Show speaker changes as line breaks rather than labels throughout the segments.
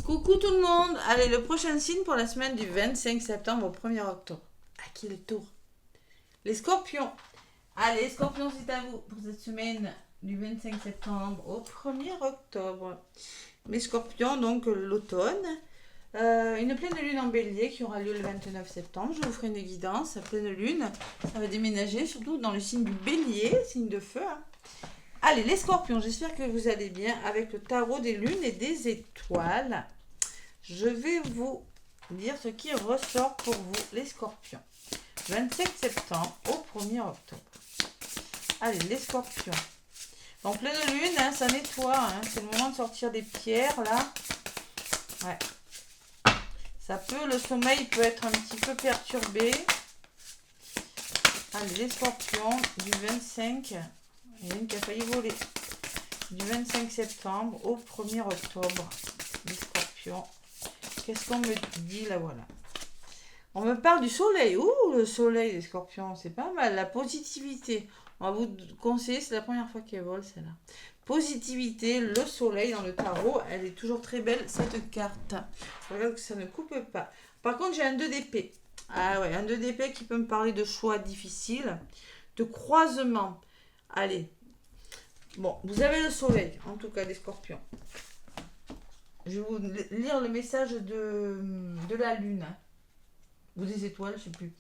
Coucou tout le monde. Allez, le prochain signe pour la semaine du 25 septembre au 1er octobre. À qui le tour? Les scorpions. Allez, les scorpions, c'est à vous pour cette semaine du 25 septembre au 1er octobre. Les scorpions, donc l'automne. Une pleine lune en bélier qui aura lieu le 29 septembre. Je vous ferai une guidance. La pleine lune, ça va déménager, surtout dans le signe du bélier, signe de feu. Allez, les scorpions, j'espère que vous allez bien avec le tarot des lunes et des étoiles. Je vais vous dire ce qui ressort pour vous, les scorpions. 27 septembre au 1er octobre. Allez, les scorpions. En pleine lune, hein, ça nettoie. Hein, c'est le moment de sortir des pierres, là. Ouais. Ça peut, le sommeil peut être un petit peu perturbé. Allez, les scorpions, du 25... Il y en a une qui a failli voler. Du 25 septembre au 1er octobre. Les scorpions. Qu'est-ce qu'on me dit là, voilà. On me parle du soleil. Ouh, le soleil, les scorpions, c'est pas mal. La positivité. On va vous conseiller, c'est la première fois qu'elle vole, celle-là. Positivité, le soleil dans le tarot. Elle est toujours très belle, cette carte. Je regarde que ça ne coupe pas. Par contre, j'ai un 2 d'épée. Ah ouais, un 2 d'épée qui peut me parler de choix difficiles, de croisement. Allez, bon, vous avez le soleil, en tout cas des scorpions. Je vais vous lire le message de la lune, hein. Ou des étoiles, je ne sais plus.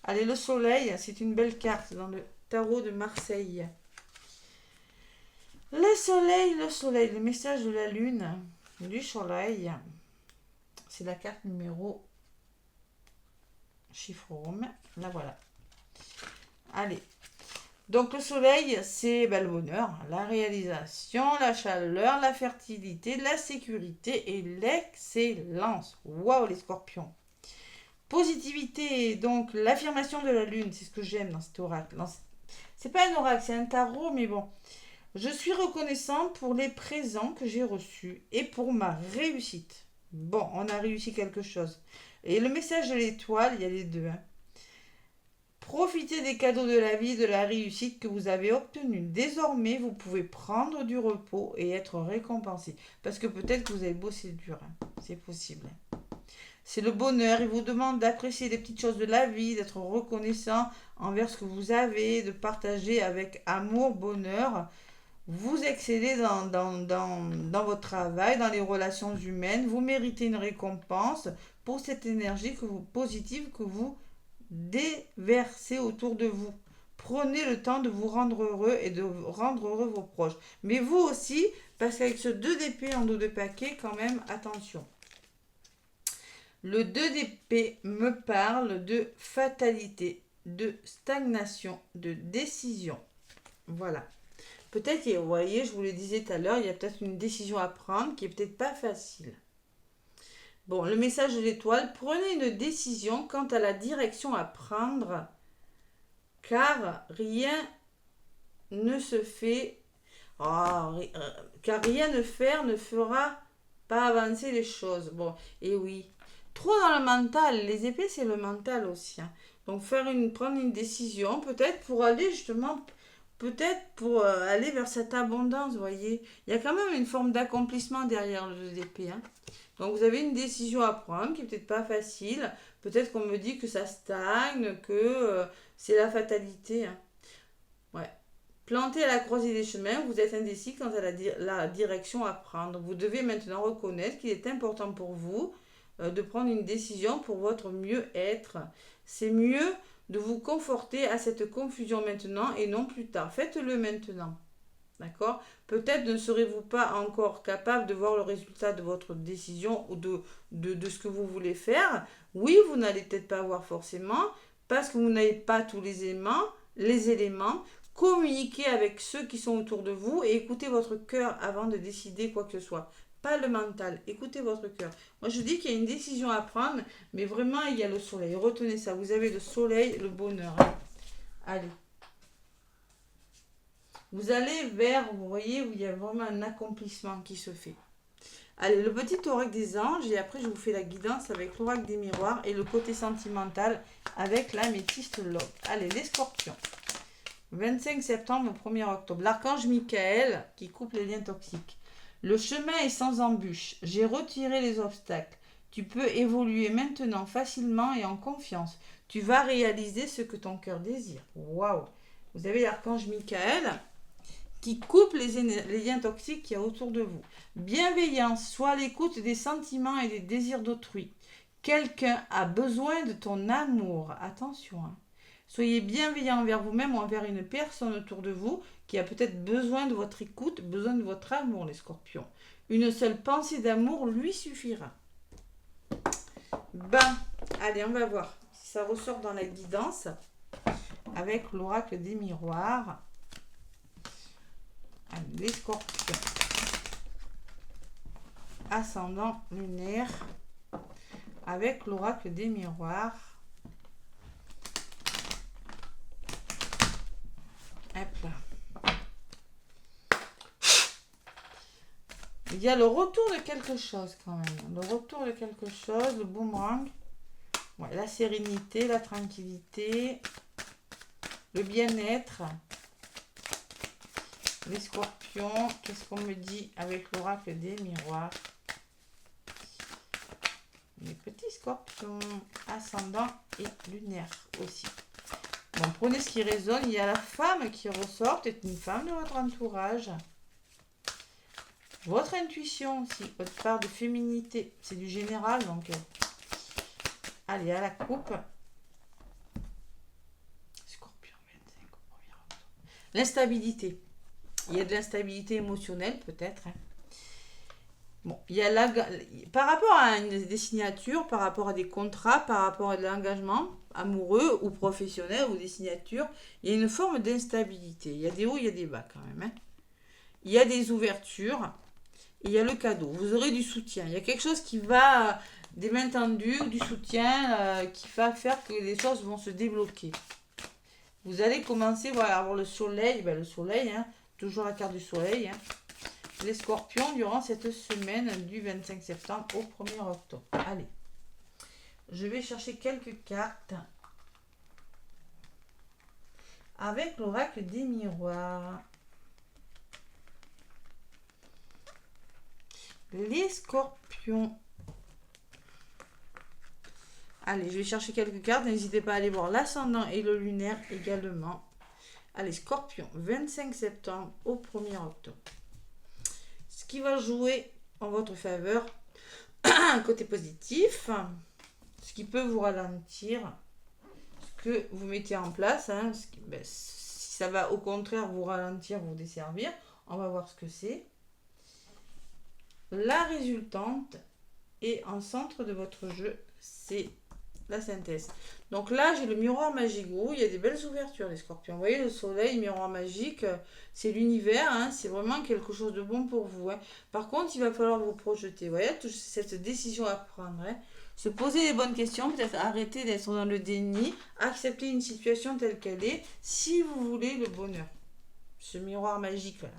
Allez, le soleil, c'est une belle carte dans le tarot de Marseille. Le soleil, le message de la lune, du soleil, c'est la carte numéro chiffre romain, la voilà. Allez. Donc le soleil, c'est le bonheur, la réalisation, la chaleur, la fertilité, la sécurité et l'excellence. Waouh les scorpions. Positivité, donc l'affirmation de la lune, c'est ce que j'aime dans cet oracle. C'est pas un oracle, c'est un tarot, mais bon. Je suis reconnaissant pour les présents que j'ai reçus et pour ma réussite. Bon, on a réussi quelque chose. Et le message de l'étoile, il y a les deux, hein. Profitez des cadeaux de la vie, de la réussite que vous avez obtenue. Désormais, vous pouvez prendre du repos et être récompensé. Parce que peut-être que vous avez bossé dur. Hein. C'est possible. C'est le bonheur. Il vous demande d'apprécier les petites choses de la vie, d'être reconnaissant envers ce que vous avez, de partager avec amour, bonheur. Vous excellez dans votre travail, dans les relations humaines. Vous méritez une récompense pour cette énergie positive que vous déversez autour de vous. Prenez le temps de vous rendre heureux et de rendre heureux vos proches. Mais vous aussi, parce qu'avec ce 2 d'épée en dos de paquet, quand même, attention. Le 2 d'épée me parle de fatalité, de stagnation, de décision. Voilà. Peut-être, vous voyez, je vous le disais tout à l'heure, il y a peut-être une décision à prendre qui est peut-être pas facile. Bon, le message de l'étoile, prenez une décision quant à la direction à prendre, car rien ne se fait, car rien ne faire ne fera pas avancer les choses. Bon, et oui, trop dans le mental, les épées c'est le mental aussi, hein. Donc prendre une décision, peut-être pour aller justement, peut-être pour aller vers cette abondance, vous voyez. Il y a quand même une forme d'accomplissement derrière le 2 d'épée, hein. Donc vous avez une décision à prendre qui n'est peut-être pas facile. Peut-être qu'on me dit que ça stagne, que c'est la fatalité, hein. Ouais. Plantez à la croisée des chemins, vous êtes indécis quant à la direction à prendre. Vous devez maintenant reconnaître qu'il est important pour vous de prendre une décision pour votre mieux-être. C'est mieux de vous conforter à cette confusion maintenant et non plus tard. Faites-le maintenant. D'accord? Peut-être ne serez-vous pas encore capable de voir le résultat de votre décision ou de ce que vous voulez faire. Oui, vous n'allez peut-être pas voir forcément parce que vous n'avez pas tous les éléments. Communiquez avec ceux qui sont autour de vous et écoutez votre cœur avant de décider quoi que ce soit. Pas le mental, écoutez votre cœur. Moi, je dis qu'il y a une décision à prendre, mais vraiment, il y a le soleil. Retenez ça, vous avez le soleil, le bonheur. Allez. Vous allez vers, vous voyez, où il y a vraiment un accomplissement qui se fait. Allez, le petit oracle des anges, et après je vous fais la guidance avec l'oracle des miroirs et le côté sentimental avec l'améthyste love. Allez, les scorpions. 25 septembre au 1er octobre. L'archange Michael qui coupe les liens toxiques. Le chemin est sans embûches. J'ai retiré les obstacles. Tu peux évoluer maintenant facilement et en confiance. Tu vas réaliser ce que ton cœur désire. Waouh! Vous avez l'archange Michael qui coupe les liens toxiques qu'il y a autour de vous. Bienveillance, sois à l'écoute des sentiments et des désirs d'autrui. Quelqu'un a besoin de ton amour. Attention, hein. Soyez bienveillant envers vous-même ou envers une personne autour de vous qui a peut-être besoin de votre écoute, besoin de votre amour, les scorpions. Une seule pensée d'amour lui suffira. Ben, allez, on va voir si ça ressort dans la guidance avec l'oracle des miroirs. Allez, les scorpions. Ascendant lunaire avec l'oracle des miroirs. Hop là. Il y a le retour de quelque chose quand même. Le retour de quelque chose, le boomerang. Ouais, la sérénité, la tranquillité, le bien-être. Les scorpions, qu'est-ce qu'on me dit avec l'oracle des miroirs? Les petits scorpions, ascendant et lunaire aussi. Bon, prenez ce qui résonne. Il y a la femme qui ressort, peut-être une femme de votre entourage. Votre intuition aussi, votre part de féminité. C'est du général, donc... allez, à la coupe. Scorpion 25 au premier octobre. L'instabilité. Il y a de l'instabilité émotionnelle, peut-être. Hein. Bon, il y a par rapport à des signatures, par rapport à des contrats, par rapport à de l'engagement amoureux ou professionnel ou des signatures, il y a une forme d'instabilité. Il y a des hauts, il y a des bas quand même. Hein. Il y a des ouvertures. Il y a le cadeau. Vous aurez du soutien. Il y a quelque chose qui va, des mains tendues, du soutien qui va faire que les choses vont se débloquer. Vous allez commencer voilà, à avoir le soleil. Ben, le soleil, hein, toujours la carte du soleil. Hein. Les scorpions durant cette semaine du 25 septembre au 1er octobre. Allez, je vais chercher quelques cartes avec l'oracle des miroirs. Les scorpions. Allez, je vais chercher quelques cartes. N'hésitez pas à aller voir l'ascendant et le lunaire également. Allez, scorpion, 25 septembre au 1er octobre. Ce qui va jouer en votre faveur, côté positif, ce qui peut vous ralentir, ce que vous mettez en place, hein, si ça va au contraire vous ralentir, vous desservir, on va voir ce que c'est. La résultante et en centre de votre jeu, c'est la synthèse. Donc là, j'ai le miroir magique. Oh, il y a des belles ouvertures, les scorpions. Vous voyez, le soleil, miroir magique, c'est l'univers. Hein, c'est vraiment quelque chose de bon pour vous. Hein. Par contre, il va falloir vous projeter. Vous voyez, cette décision à prendre. Hein. Se poser les bonnes questions, peut-être arrêter d'être dans le déni, accepter une situation telle qu'elle est, si vous voulez le bonheur. Ce miroir magique, là.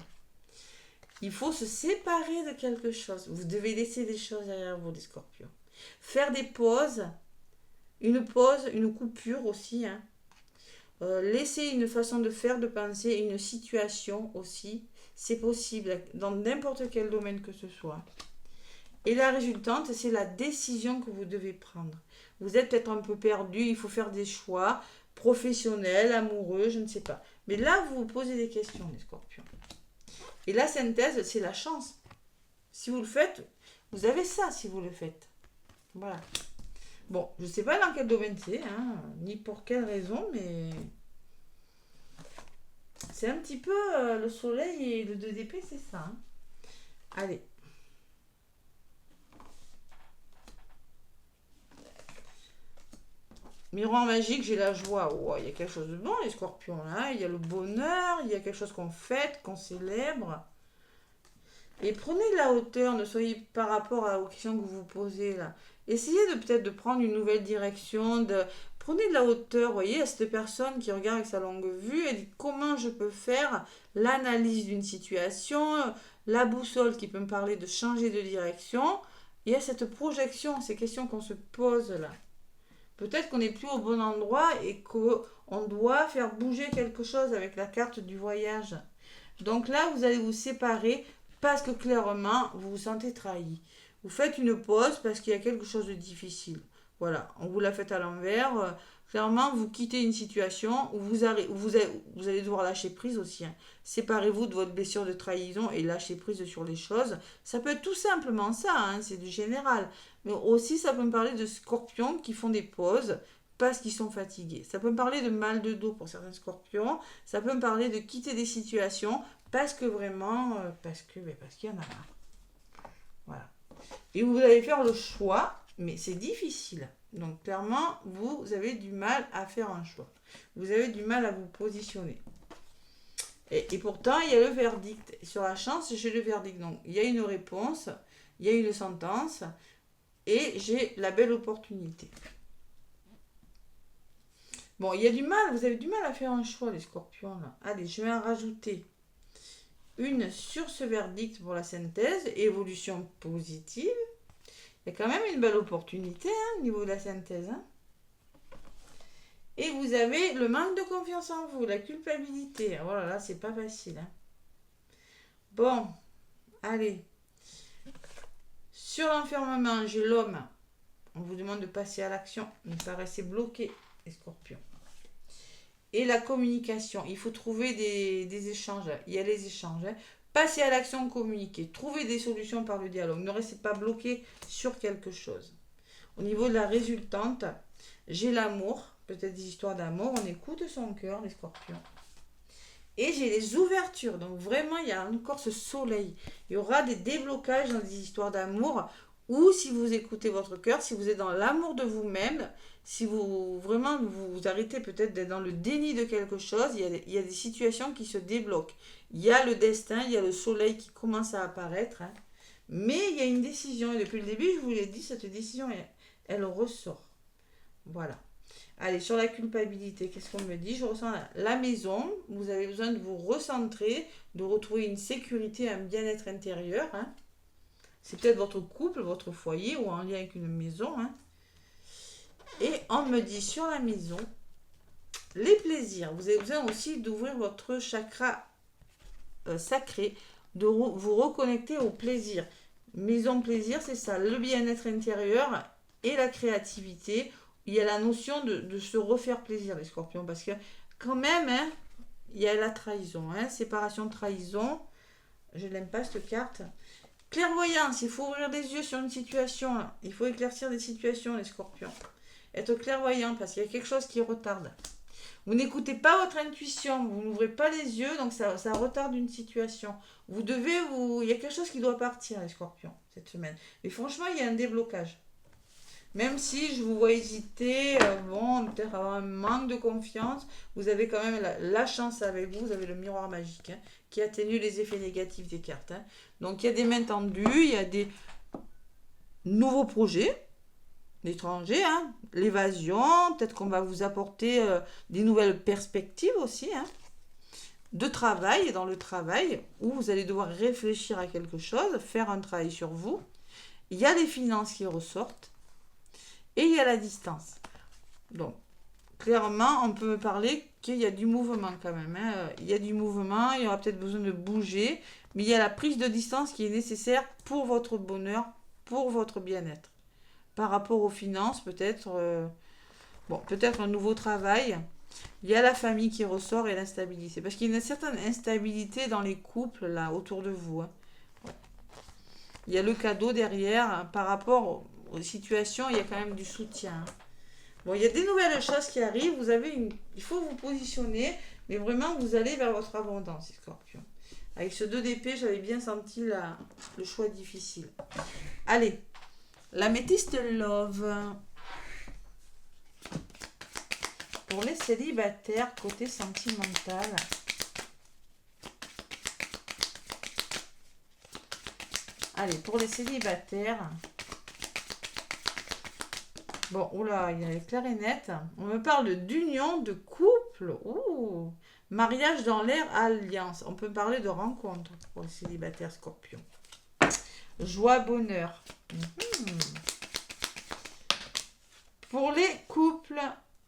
Il faut se séparer de quelque chose. Vous devez laisser des choses derrière vous, les scorpions. Faire des pauses. Une pause, une coupure aussi. Hein. Laisser une façon de faire, de penser, une situation aussi. C'est possible dans n'importe quel domaine que ce soit. Et la résultante, c'est la décision que vous devez prendre. Vous êtes peut-être un peu perdu, il faut faire des choix professionnels, amoureux, je ne sais pas. Mais là, vous vous posez des questions, les scorpions. Et la synthèse, c'est la chance. Si vous le faites, vous avez ça si vous le faites. Voilà. Bon, je ne sais pas dans quel domaine c'est, hein, ni pour quelle raison, mais c'est un petit peu le soleil et le 2 d'épée, c'est ça. Hein. Allez. Miroir magique, j'ai la joie. Oh, il y a quelque chose de bon, les scorpions, là. Il y a le bonheur, il y a quelque chose qu'on fête, qu'on célèbre. Et prenez de la hauteur, ne soyez par rapport aux questions que vous vous posez, là. Essayez de peut-être de prendre une nouvelle direction, prenez de la hauteur, voyez, à cette personne qui regarde avec sa longue vue et dit comment je peux faire l'analyse d'une situation, la boussole qui peut me parler de changer de direction, et à cette projection, ces questions qu'on se pose là. Peut-être qu'on n'est plus au bon endroit et qu'on doit faire bouger quelque chose avec la carte du voyage. Donc là, vous allez vous séparer, parce que clairement, vous vous sentez trahi. Vous faites une pause parce qu'il y a quelque chose de difficile. Voilà, on vous l'a fait à l'envers. Clairement, vous quittez une situation où vous allez devoir lâcher prise aussi, hein. Séparez-vous de votre blessure de trahison et lâchez prise sur les choses. Ça peut être tout simplement ça, hein, c'est du général. Mais aussi, ça peut me parler de scorpions qui font des pauses parce qu'ils sont fatigués. Ça peut me parler de mal de dos pour certains scorpions. Ça peut me parler de quitter des situations parce que vraiment, parce qu'il y en a marre. Voilà. Et vous allez faire le choix, mais c'est difficile. Donc clairement, vous avez du mal à faire un choix. Vous avez du mal à vous positionner. Et pourtant, il y a le verdict. Sur la chance, j'ai le verdict. Donc, il y a une réponse, il y a une sentence, et j'ai la belle opportunité. Bon, il y a du mal, vous avez du mal à faire un choix, les scorpions, là. Allez, je vais en rajouter une sur ce verdict pour la synthèse, évolution positive. Il y a quand même une belle opportunité, hein, au niveau de la synthèse, hein. Et vous avez le manque de confiance en vous, la culpabilité. Voilà, là, c'est pas facile, hein. Bon, allez. Sur l'enfermement, j'ai l'homme. On vous demande de passer à l'action, ne pas rester bloqué, les scorpions. Et la communication, il faut trouver des échanges. Il y a les échanges, hein. Passez à l'action, communiquer. Trouvez des solutions par le dialogue. Ne restez pas bloqué sur quelque chose. Au niveau de la résultante, j'ai l'amour. Peut-être des histoires d'amour. On écoute son cœur, les scorpions. Et j'ai les ouvertures. Donc vraiment, il y a encore ce soleil. Il y aura des déblocages dans des histoires d'amour. Ou si vous écoutez votre cœur, si vous êtes dans l'amour de vous-même, si vous vraiment vous arrêtez peut-être d'être dans le déni de quelque chose, il y a des situations qui se débloquent. Il y a le destin, il y a le soleil qui commence à apparaître, hein. Mais il y a une décision. Et depuis le début, je vous l'ai dit, cette décision, elle ressort. Voilà. Allez, sur la culpabilité, qu'est-ce qu'on me dit? Je ressens la maison. Vous avez besoin de vous recentrer, de retrouver une sécurité, un bien-être intérieur, hein. C'est peut-être votre couple, votre foyer ou en lien avec une maison, hein. Et on me dit sur la maison, les plaisirs. Vous avez besoin aussi d'ouvrir votre chakra sacré, de vous reconnecter au plaisir. Maison plaisir, c'est ça, le bien-être intérieur et la créativité. Il y a la notion de se refaire plaisir, les scorpions, parce que quand même, hein, il y a la trahison, hein, séparation, trahison. Je n'aime pas cette carte. Clairvoyance, il faut ouvrir les yeux sur une situation, là. Il faut éclaircir des situations, les scorpions. Être clairvoyant, parce qu'il y a quelque chose qui retarde. Vous n'écoutez pas votre intuition, vous n'ouvrez pas les yeux, donc ça retarde une situation. Il y a quelque chose qui doit partir, les scorpions, cette semaine. Mais franchement, il y a un déblocage. Même si je vous vois hésiter, peut-être avoir un manque de confiance, vous avez quand même la chance avec vous, vous avez le miroir magique, hein, qui atténue les effets négatifs des cartes, hein. Donc il y a des mains tendues, il y a des nouveaux projets, l'étranger, hein, l'évasion, peut-être qu'on va vous apporter des nouvelles perspectives aussi, hein, de travail, dans le travail, où vous allez devoir réfléchir à quelque chose, faire un travail sur vous. Il y a les finances qui ressortent. Et il y a la distance. Donc, clairement, on peut me parler qu'il y a du mouvement quand même, hein. Il y a du mouvement, il y aura peut-être besoin de bouger, mais il y a la prise de distance qui est nécessaire pour votre bonheur, pour votre bien-être. Par rapport aux finances, peut-être peut-être un nouveau travail. Il y a la famille qui ressort et l'instabilité. Parce qu'il y a une certaine instabilité dans les couples, là, autour de vous, hein. Ouais. Il y a le cadeau derrière, hein, par rapport aux situations, il y a quand même du soutien, hein. Bon, il y a des nouvelles choses qui arrivent. Il faut vous positionner, mais vraiment, vous allez vers votre abondance, Scorpion. Avec ce 2 d'épée, j'avais bien senti le choix difficile. Allez, l'améthyste love. Pour les célibataires, côté sentimental. Allez, pour les célibataires. Bon, oula, il y a les clarinettes. On me parle d'union, de couple. Ouh, mariage dans l'air, alliance. On peut parler de rencontre pour les célibataires scorpions. Joie, bonheur. Pour les couples,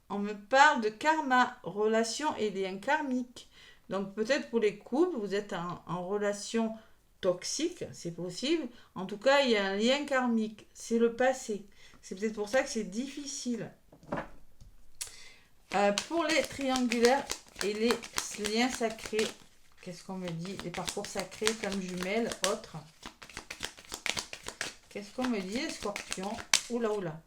on me parle de karma, relation et liens karmiques. Donc peut-être pour les couples, vous êtes en relation toxique, c'est possible. En tout cas, il y a un lien karmique. C'est le passé. C'est peut-être pour ça que c'est difficile. Pour les triangulaires et les liens sacrés, qu'est-ce qu'on me dit? Les parcours sacrés comme jumelles, autres. Qu'est-ce qu'on me dit, les scorpions? Oula, oula.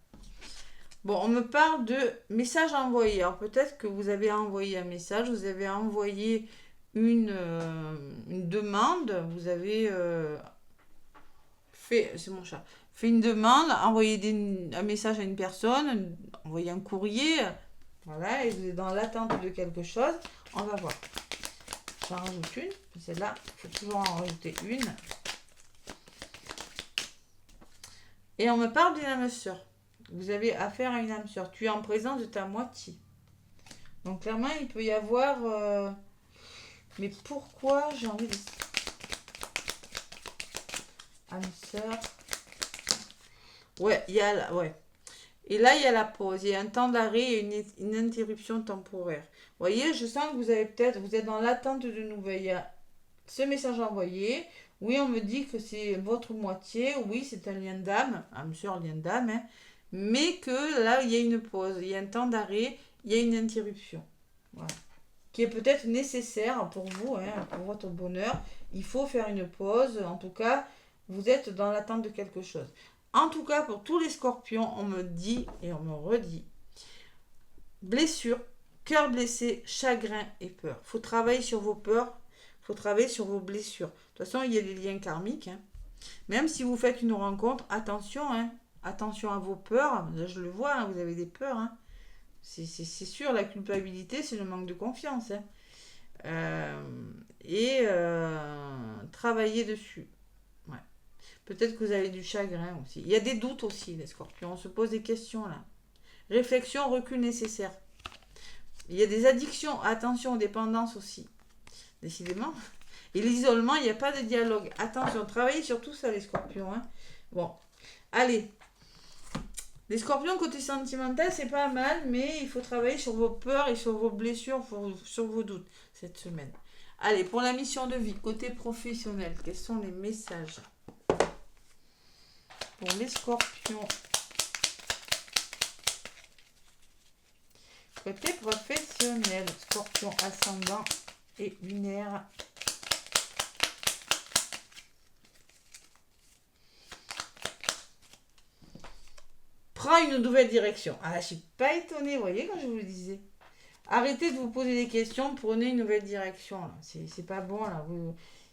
Bon, on me parle de messages envoyés. Alors peut-être que vous avez envoyé un message, vous avez envoyé une demande, vous avez fait, c'est mon chat, fait une demande, envoyé un message à une personne, envoyé un courrier, voilà, et vous êtes dans l'attente de quelque chose. On va voir. J'en rajoute une, celle-là, il faut toujours en rajouter une. Et on me parle d'une âme sœur. Vous avez affaire à une âme sœur. Tu es en présence de ta moitié. Donc clairement, il peut y avoir... Mais pourquoi j'ai envie de... âme sœur. Ouais, il y a... Ouais. Et là, il y a la pause. Il y a un temps d'arrêt et une interruption temporaire. Vous voyez, je sens que vous avez peut-être... Vous êtes dans l'attente de nouvelles. Il y a ce message envoyé. Oui, on me dit que c'est votre moitié. Oui, c'est un lien d'âme. Âme sœur, lien d'âme. Hein. Mais que là, il y a une pause. Il y a un temps d'arrêt. Il y a une interruption. Voilà. Qui est peut-être nécessaire pour vous, hein, pour votre bonheur. Il faut faire une pause. En tout cas, vous êtes dans l'attente de quelque chose. En tout cas, pour tous les scorpions, on me dit et on me redit blessure, cœur blessé, chagrin et peur. Il faut travailler sur vos peurs. Il faut travailler sur vos blessures. De toute façon, il y a des liens karmiques. Hein. Même si vous faites une rencontre, attention. Hein, attention à vos peurs. Là, je le vois, hein, vous avez des peurs. Hein. C'est sûr, la culpabilité, c'est le manque de confiance. Hein. Travailler dessus. Ouais. Peut-être que vous avez du chagrin aussi. Il y a des doutes aussi, les scorpions. On se pose des questions là. Réflexion, recul nécessaire. Il y a des addictions. Attention aux dépendances aussi. Décidément. Et l'isolement, il n'y a pas de dialogue. Attention, travaillez sur tout ça, les scorpions. Hein. Bon. Allez. Les scorpions, côté sentimental, c'est pas mal, mais il faut travailler sur vos peurs et sur vos blessures, sur vos doutes cette semaine. Allez, pour la mission de vie, côté professionnel, quels sont les messages pour les scorpions? Côté professionnel, scorpion ascendant et lunaire. Prends une nouvelle direction. Ah, je suis pas étonnée, vous voyez, quand je vous le disais. Arrêtez de vous poser des questions, prenez une nouvelle direction. C'est pas bon, là.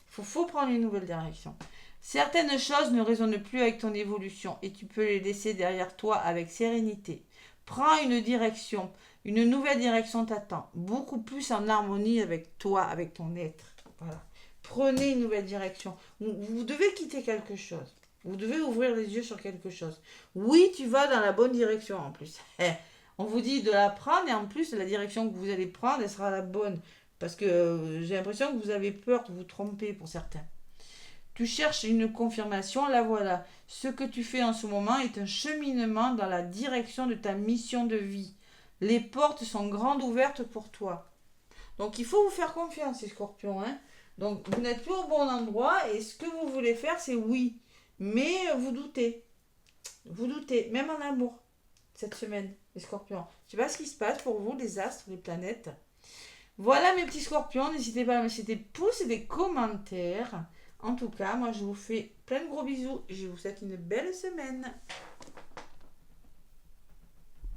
Faut prendre une nouvelle direction. Certaines choses ne résonnent plus avec ton évolution et tu peux les laisser derrière toi avec sérénité. Prends une direction. Une nouvelle direction t'attend. Beaucoup plus en harmonie avec toi, avec ton être. Voilà. Prenez une nouvelle direction. Vous devez quitter quelque chose. Vous devez ouvrir les yeux sur quelque chose. Oui, tu vas dans la bonne direction en plus. On vous dit de la prendre et en plus, la direction que vous allez prendre, elle sera la bonne. Parce que j'ai l'impression que vous avez peur de vous tromper pour certains. Tu cherches une confirmation, la voilà. Ce que tu fais en ce moment est un cheminement dans la direction de ta mission de vie. Les portes sont grandes ouvertes pour toi. Donc il faut vous faire confiance, les scorpions. Hein. Donc vous n'êtes plus au bon endroit et ce que vous voulez faire, c'est oui. Mais vous doutez. Vous doutez, même en amour, cette semaine, les scorpions. Je ne sais pas ce qui se passe pour vous, les astres, les planètes. Voilà mes petits scorpions. N'hésitez pas à me laisser des pouces et des commentaires. En tout cas, moi je vous fais plein de gros bisous. Je vous souhaite une belle semaine.